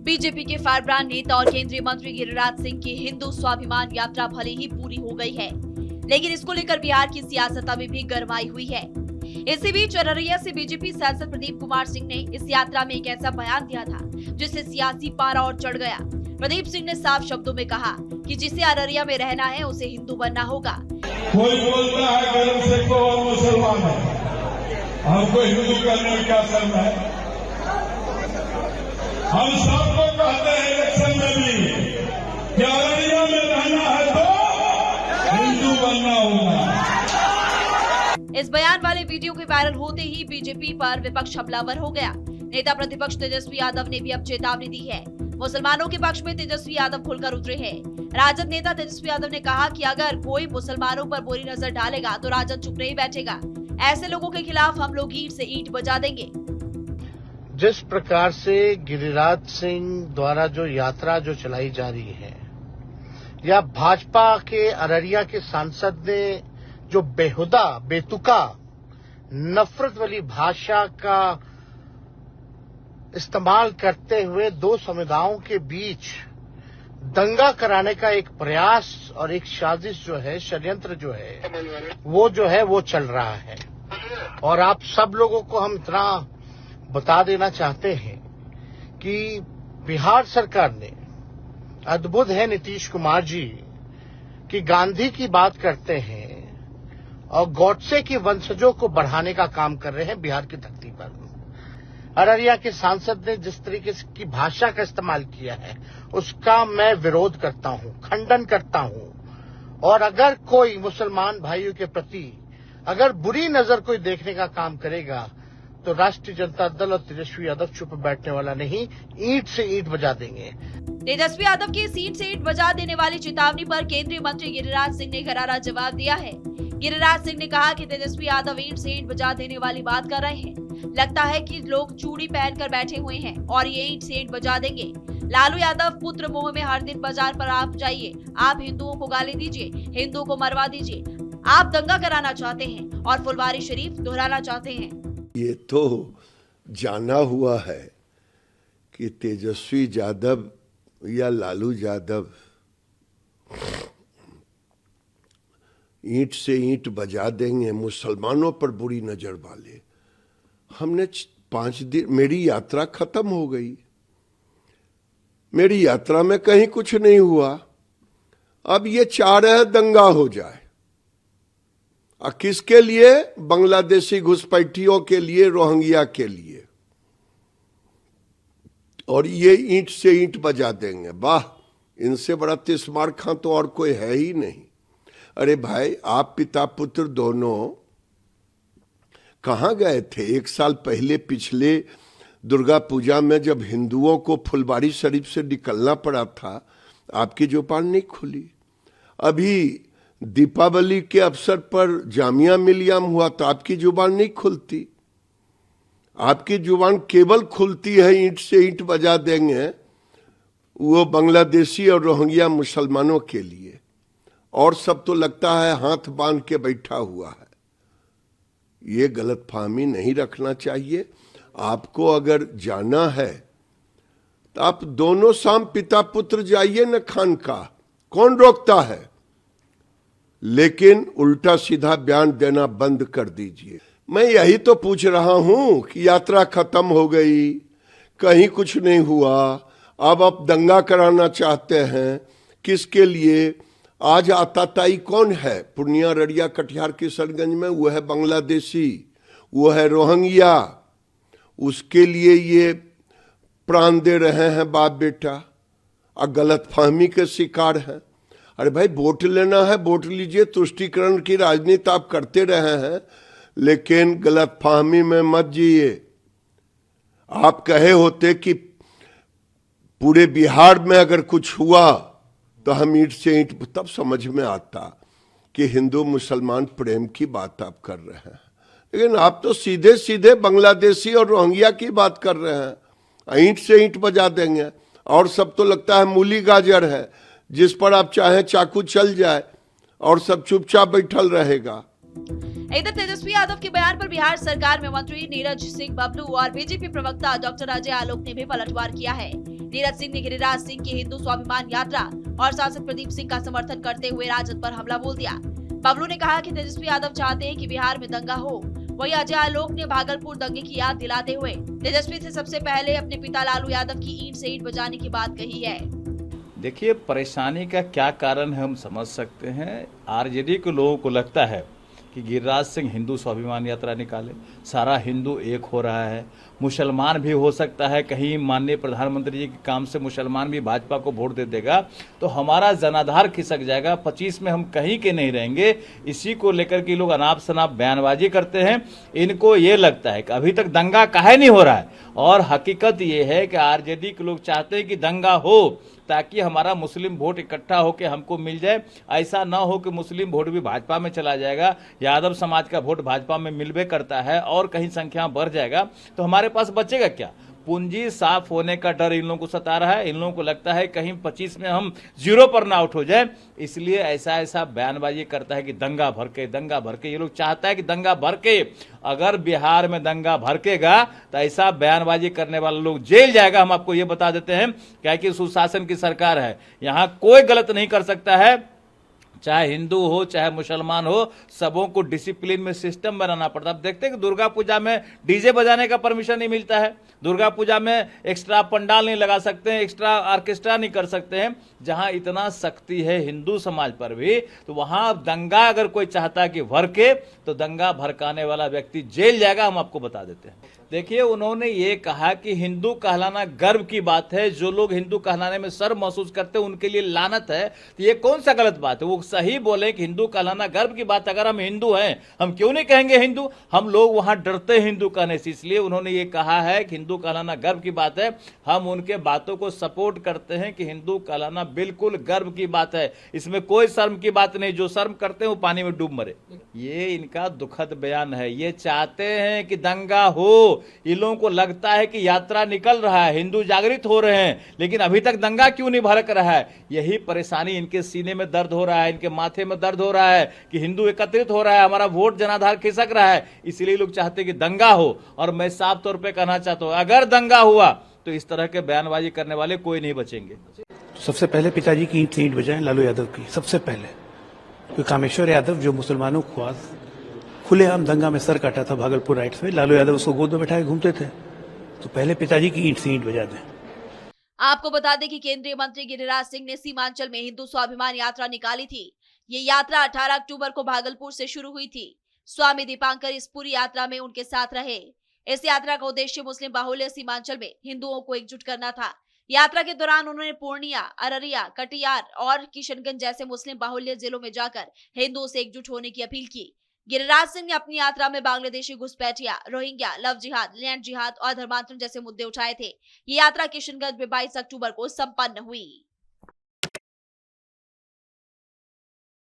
BJP के firebrand नेता और केंद्रीय मंत्री गिरिराज सिंह की हिंदू स्वाभिमान यात्रा भले ही पूरी हो गई है, लेकिन इसको लेकर बिहार की सियासत अभी भी गरमाई हुई है। इसी बीच अररिया से बीजेपी सांसद प्रदीप कुमार सिंह ने इस यात्रा में एक ऐसा बयान दिया था जिससे सियासी पारा और चढ़ गया। प्रदीप सिंह ने साफ शब्दों में कहा कि जिसे अररिया में रहना है उसे हिंदू बनना होगा। कोई बोलता है गर्म से को और मुसलमान है, हमको हिंदू करने में क्या शर्म है? हम सबको कहते हैं इलेक्शन में भी कि अररिया में रहना है तो हिंदू बनना होगा। इस बयान वाले वीडियो के वायरल होते ही बीजेपी पर विपक्ष हमलावर हो गया। नेता प्रतिपक्ष तेजस्वी यादव ने भी अब चेतावनी दी है। मुसलमानों के पक्ष में तेजस्वी यादव खुलकर उतरे हैं। राजद नेता तेजस्वी यादव ने कहा कि अगर कोई मुसलमानों पर बुरी नजर डालेगा तो राजद चुप नहीं बैठेगा। ऐसे लोगों के खिलाफ हम लोग ईंट से ईंट बजा देंगे। जिस प्रकार से गिरिराज सिंह द्वारा जो यात्रा जो चलाई जा रही है, या भाजपा के अररिया के सांसद ने जो बेहुदा बेतुका नफरत वाली भाषा का इस्तेमाल करते हुए दो समुदायों के बीच दंगा कराने का एक प्रयास और एक साजिश जो है, षड्यंत्र जो है वो चल रहा है। और आप सब लोगों को हम इतना बता देना चाहते हैं कि बिहार सरकार ने, अद्भुत है नीतीश कुमार जी, कि गांधी की बात करते हैं और गॉडसे के वंशजों को बढ़ाने का काम कर रहे हैं बिहार की धरती पर। अररिया के सांसद ने जिस तरीके की भाषा का इस्तेमाल किया है उसका मैं विरोध करता हूं, खंडन करता हूं। और अगर कोई मुसलमान भाइयों के प्रति अगर बुरी नजर कोई देखने का काम करेगा तो राष्ट्रीय जनता दल और तेजस्वी यादव चुप बैठने वाला नहीं, ईंट से ईंट बजा देंगे। तेजस्वी यादव की ईंट से ईंट बजा देने वाली चेतावनी पर केंद्रीय मंत्री गिरिराज सिंह ने करारा जवाब दिया है। गिरिराज सिंह ने कहा कि तेजस्वी यादव ईंट से ईंट बजा देने वाली बात कर रहे हैं। लगता है कि लोग चूड़ी पहनकर बैठे हुए हैं और ये ईंट से ईंट बजा देंगे। लालू यादव पुत्र मोह में हर दिन बाजार पर आप जाइए, आप हिंदुओं को गाली दीजिए, हिंदुओं को मरवा दीजिए। आप दंगा कराना चाहते हैं और फुलवारी शरीफ दोहराना चाहते हैं। ये तो जाना हुआ है कि तेजस्वी यादव या लालू यादव ईंट से ईंट बजा देंगे, मुसलमानों पर बुरी नजर वाले। हमने 5 दिन, मेरी यात्रा खत्म हो गई, मेरी यात्रा में कहीं कुछ नहीं हुआ। अब ये चाह रहे हैं दंगा हो जाए। और किसके लिए? बांग्लादेशी घुसपैठियों के लिए, रोहिंग्या के लिए। और ये ईंट से ईंट बजा देंगे। वाह, इनसे बड़ा तिस्मार खां तो और कोई है ही नहीं। अरे भाई, आप पिता पुत्र दोनों कहां गए थे? 1 साल पहले पिछले दुर्गा पूजा में जब हिंदुओं को फुलवारी शरीफ से निकलना पड़ा था, आपकी जुबान नहीं खुली। अभी दीपावली के अवसर पर जामिया मिलिया हुआ तो आपकी जुबान नहीं खुलती। आपकी जुबान केवल खुलती है ईंट से ईंट बजा देंगे, वो बांग्लादेशी और रोहिंग्या मुसलमानों के लिए। और सब तो लगता है हाथ बांध के बैठा हुआ है। ये गलतफहमी नहीं रखना चाहिए। आपको अगर जाना है तो आप दोनों शाम पिता पुत्र जाइए न खानकाह, कौन रोकता है? लेकिन उल्टा सीधा बयान देना बंद कर दीजिए। मैं यही तो पूछ रहा हूं कि यात्रा खत्म हो गई, कहीं कुछ नहीं हुआ, अब आप दंगा कराना चाहते हैं, किसके लिए? आज आताताई कौन है? पूर्णिया, अररिया, कटिहार, किशनगंज में वो है बांग्लादेशी, वो है रोहिंग्या। उसके लिए ये प्राण दे रहे हैं बाप बेटा, और गलतफहमी के शिकार हैं। अरे भाई, वोट लेना है, वोट लीजिए। तुष्टीकरण की राजनीति आप करते रहे हैं, लेकिन गलतफहमी में मत जिए। आप कहे होते कि पूरे बिहार में अगर कुछ हुआ तो हम ईंट से ईंट, तब समझ में आता कि हिंदू मुसलमान प्रेम की बात आप कर रहे हैं। लेकिन आप तो सीधे सीधे बांग्लादेशी और रोहिंग्या की बात कर रहे हैं। ईंट से ईंट बजा देंगे। और सब तो लगता है मूली गाजर है, जिस पर आप चाहें चाकू चल जाए और सब चुपचाप बैठल रहेगा। इधर तेजस्वी यादव के बयान पर बिहार सरकार में मंत्री नीरज सिंह बबलू और बीजेपी प्रवक्ता डॉक्टर अजय आलोक ने भी पलटवार किया है। नीरज सिंह ने गिरिराज सिंह की हिंदू स्वाभिमान यात्रा और सांसद प्रदीप सिंह का समर्थन करते हुए राजद पर हमला बोल दिया। बबलू ने कहा कि तेजस्वी यादव चाहते हैं कि बिहार में दंगा हो। वहीं अजय आलोक ने भागलपुर दंगे की याद दिलाते हुए तेजस्वी से सबसे पहले अपने पिता लालू यादव की ईंट से ईंट बजाने की बात कही है। देखिए, परेशानी का क्या कारण है हम समझ सकते हैं। आरजेडी के लोगों को लगता है कि गिरिराज सिंह हिंदू स्वाभिमान यात्रा निकाले, सारा हिंदू एक हो रहा है। मुसलमान भी हो सकता है, कहीं माननीय प्रधानमंत्री जी के काम से मुसलमान भी भाजपा को वोट दे देगा तो हमारा जनाधार खिसक जाएगा, 25 में हम कहीं के नहीं रहेंगे। इसी को लेकर के लोग अनाप शनाप बयानबाजी करते हैं। इनको ये लगता है कि अभी तक दंगा काहे नहीं हो रहा है, और हकीकत ये है कि आरजेडी के लोग चाहते हैं कि दंगा हो ताकि हमारा मुस्लिम वोट इकट्ठा होकर हमको मिल जाए। ऐसा ना हो कि मुस्लिम वोट भी भाजपा में चला जाएगा, यादव समाज का वोट भाजपा में मिलबे करता है और कहीं संख्या बढ़ जाएगा तो हमारे पास बचेगा क्या। पूंजी साफ होने का डर इन लोगों को सता रहा है। इन लोगों को लगता है कहीं 25 में हम 0 पर ना आउट हो जाए, इसलिए ऐसा बयानबाजी करता है कि दंगा भड़के। ये लोग चाहता है कि दंगा भड़के। अगर बिहार में दंगा भड़केगा तो ऐसा बयानबाजी करने वाला लोग जेल जाएगा, हम आपको ये बता देते हैं। क्या कि सुशासन की सरकार है, यहाँ कोई गलत नहीं कर सकता है, चाहे हिंदू हो चाहे मुसलमान हो, सबों को डिसिप्लिन में सिस्टम बनाना पड़ता है। आप देखते हैं कि दुर्गा पूजा में डीजे बजाने का परमिशन नहीं मिलता है, दुर्गा पूजा में एक्स्ट्रा पंडाल नहीं लगा सकते हैं, एक्स्ट्रा ऑर्केस्ट्रा नहीं कर सकते हैं। जहां इतना सख्ती है हिंदू समाज पर भी, तो वहां दंगा अगर कोई चाहता है कि भड़के तो दंगा भड़काने वाला व्यक्ति जेल जाएगा, हम आपको बता देते हैं। देखिए, उन्होंने ये कहा कि हिंदू कहलाना गर्व की बात है, जो लोग हिंदू कहलाने में शर्म महसूस करते हैं उनके लिए लानत है। तो ये कौन सा गलत बात है? वो सही बोले कि हिंदू कहलाना गर्व की बात। अगर हम हिंदू हैं, हम क्यों नहीं कहेंगे हिंदू? हम लोग वहां डरते हैं हिंदू कहने से, इसलिए उन्होंने ये कहा है कि हिंदू कहलाना गर्व की बात है। हम उनके बातों को सपोर्ट करते हैं कि हिंदू कहलाना बिल्कुल गर्व की बात है, इसमें कोई शर्म की बात नहीं। जो शर्म करते हैं वो पानी में डूब मरे। ये इनका दुखद बयान है। ये चाहते हैं कि दंगा हो। इन लोगों को लगता है कि यात्रा निकल रहा है, हिंदू जागृत हो रहे हैं, लेकिन अभी तक दंगा क्यों नहीं भड़क रहा है? यही परेशानी, इनके सीने में दर्द हो रहा है, इनके माथे में दर्द हो रहा है कि हिंदू एकत्रित हो रहा है, हमारा वोट जनाधार खिसक रहा है। इसलिए लोग चाहते हैं कि दंगा हो। और मैं साफ तौर पर कहना चाहता हूं, अगर दंगा हुआ तो इस तरह के बयानबाजी करने वाले कोई नहीं बचेंगे। सबसे पहले पिताजी की ईंट से ईंट बजाएं लालू यादव की, सबसे पहले। क्योंकि कामेश्वर यादव जो मुसलमानों को खुलेआम दंगा में सर काटा था भागलपुर राइट्स में, लालू यादव उसको गोद में बैठा के घूमते थे, तो पहले पिताजी की ईंट से ईंट बजा दें। आपको बता दें कि केंद्रीय मंत्री गिरिराज सिंह ने सीमांचल में हिंदू स्वाभिमान यात्रा निकाली थी। ये यात्रा 18 अक्टूबर को भागलपुर से शुरू हुई थी। स्वामी दीपांकर इस पूरी यात्रा में उनके साथ रहे। इस यात्रा का उद्देश्य मुस्लिम बाहुल्य सीमांचल में हिंदुओं को एकजुट करना था। यात्रा के दौरान उन्होंने पूर्णिया, अररिया, कटिहार और किशनगंज जैसे मुस्लिम बाहुल्य जिलों में जाकर हिंदुओं से एकजुट होने की अपील की। गिरिराज सिंह ने अपनी यात्रा में बांग्लादेशी घुसपैठिया, रोहिंग्या, लव जिहाद, लैंड जिहाद और धर्मांतरण जैसे मुद्दे उठाए थे। ये यात्रा किशनगंज में 22 अक्टूबर को संपन्न हुई।